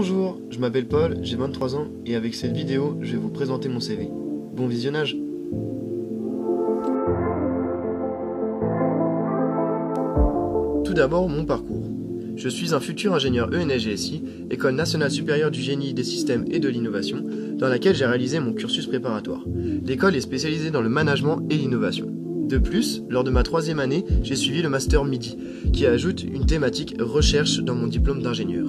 Bonjour, je m'appelle Paul, j'ai 23 ans et avec cette vidéo, je vais vous présenter mon CV. Bon visionnage! Tout d'abord, mon parcours. Je suis un futur ingénieur ENS-GSI, École nationale supérieure du génie des systèmes et de l'innovation, dans laquelle j'ai réalisé mon cursus préparatoire. L'école est spécialisée dans le management et l'innovation. De plus, lors de ma 3e année, j'ai suivi le master MIDI, qui ajoute une thématique recherche dans mon diplôme d'ingénieur.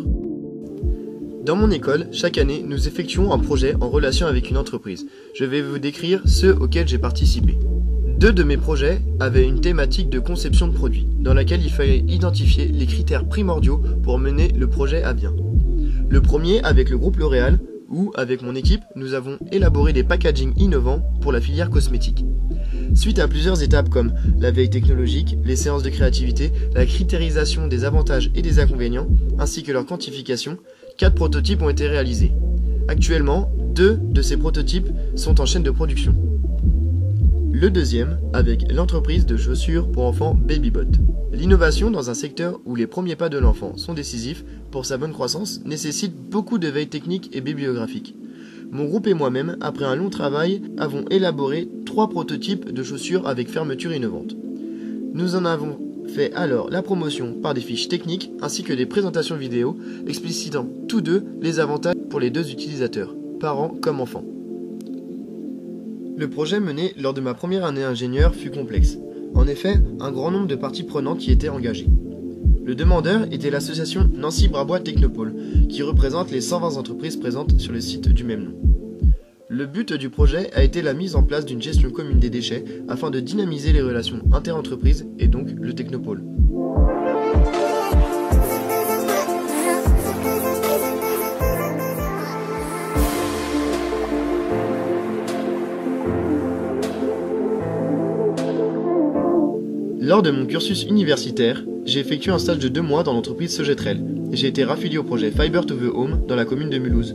Dans mon école, chaque année, nous effectuons un projet en relation avec une entreprise. Je vais vous décrire ceux auxquels j'ai participé. 2 de mes projets avaient une thématique de conception de produit, dans laquelle il fallait identifier les critères primordiaux pour mener le projet à bien. Le premier avec le groupe L'Oréal, où, avec mon équipe, nous avons élaboré des packagings innovants pour la filière cosmétique. Suite à plusieurs étapes comme la veille technologique, les séances de créativité, la critérisation des avantages et des inconvénients, ainsi que leur quantification, 4 prototypes ont été réalisés. Actuellement, 2 de ces prototypes sont en chaîne de production. Le deuxième, avec l'entreprise de chaussures pour enfants Babybot. L'innovation dans un secteur où les premiers pas de l'enfant sont décisifs pour sa bonne croissance nécessite beaucoup de veille technique et bibliographique. Mon groupe et moi-même, après un long travail, avons élaboré 3 prototypes de chaussures avec fermeture innovante. Nous en avons fait alors la promotion par des fiches techniques ainsi que des présentations vidéo explicitant tous deux les avantages pour les 2 utilisateurs, parents comme enfants. Le projet mené lors de ma première année ingénieur fut complexe. En effet, un grand nombre de parties prenantes y étaient engagées. Le demandeur était l'association Nancy Brabois Technopole, qui représente les 120 entreprises présentes sur le site du même nom. Le but du projet a été la mise en place d'une gestion commune des déchets afin de dynamiser les relations inter-entreprises et donc le technopôle. Lors de mon cursus universitaire, j'ai effectué un stage de 2 mois dans l'entreprise Sogetrel. J'ai été raffilié au projet Fiber to the Home dans la commune de Mulhouse.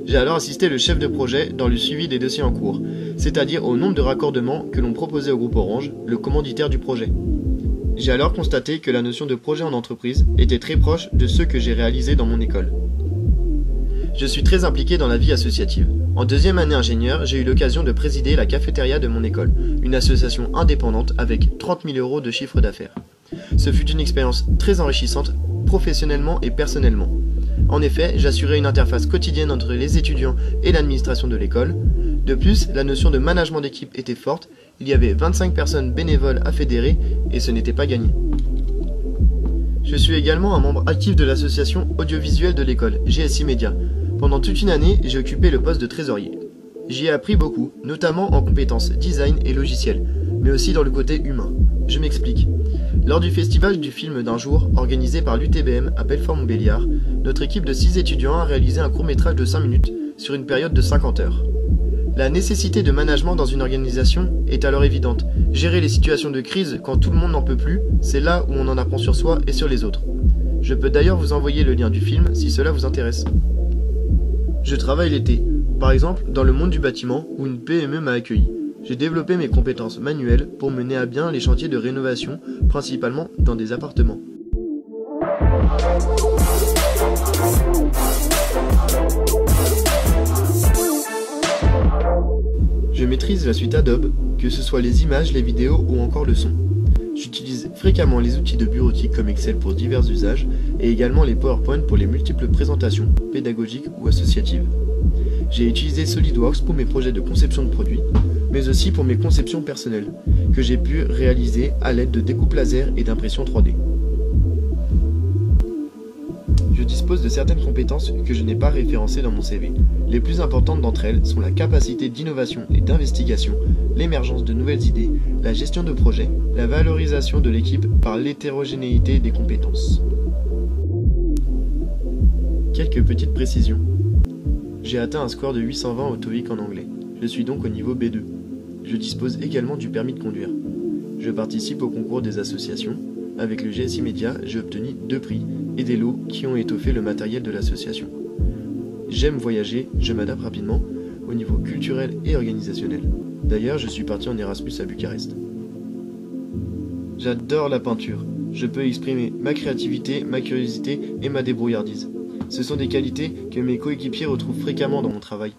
J'ai alors assisté le chef de projet dans le suivi des dossiers en cours, c'est-à-dire au nombre de raccordements que l'on proposait au groupe Orange, le commanditaire du projet. J'ai alors constaté que la notion de projet en entreprise était très proche de ceux que j'ai réalisés dans mon école. Je suis très impliqué dans la vie associative. En 2e année ingénieur, j'ai eu l'occasion de présider la cafétéria de mon école, une association indépendante avec 30 000 € de chiffre d'affaires. Ce fut une expérience très enrichissante, professionnellement et personnellement. En effet, j'assurais une interface quotidienne entre les étudiants et l'administration de l'école. De plus, la notion de management d'équipe était forte, il y avait 25 personnes bénévoles à fédérer et ce n'était pas gagné. Je suis également un membre actif de l'association audiovisuelle de l'école, GSI Média. Pendant toute une année, j'ai occupé le poste de trésorier. J'y ai appris beaucoup, notamment en compétences design et logiciel, mais aussi dans le côté humain. Je m'explique. Lors du festival du film d'un jour, organisé par l'UTBM à Belfort-Montbéliard, notre équipe de 6 étudiants a réalisé un court-métrage de 5 minutes sur une période de 50 heures. La nécessité de management dans une organisation est alors évidente. Gérer les situations de crise quand tout le monde n'en peut plus, c'est là où on en apprend sur soi et sur les autres. Je peux d'ailleurs vous envoyer le lien du film si cela vous intéresse. Je travaille l'été, par exemple dans le monde du bâtiment où une PME m'a accueilli. J'ai développé mes compétences manuelles pour mener à bien les chantiers de rénovation, principalement dans des appartements. Je maîtrise la suite Adobe, que ce soit les images, les vidéos ou encore le son. J'utilise fréquemment les outils de bureautique comme Excel pour divers usages et également les PowerPoint pour les multiples présentations, pédagogiques ou associatives. J'ai utilisé SolidWorks pour mes projets de conception de produits, mais aussi pour mes conceptions personnelles, que j'ai pu réaliser à l'aide de découpe laser et d'impression 3D. Je dispose de certaines compétences que je n'ai pas référencées dans mon CV. Les plus importantes d'entre elles sont la capacité d'innovation et d'investigation, l'émergence de nouvelles idées, la gestion de projets, la valorisation de l'équipe par l'hétérogénéité des compétences. Quelques petites précisions. J'ai atteint un score de 820 au TOEIC en anglais. Je suis donc au niveau B2. Je dispose également du permis de conduire. Je participe au concours des associations. Avec le GSI Média, j'ai obtenu 2 prix et des lots qui ont étoffé le matériel de l'association. J'aime voyager, je m'adapte rapidement au niveau culturel et organisationnel. D'ailleurs, je suis parti en Erasmus à Bucarest. J'adore la peinture. Je peux exprimer ma créativité, ma curiosité et ma débrouillardise. Ce sont des qualités que mes coéquipiers retrouvent fréquemment dans mon travail.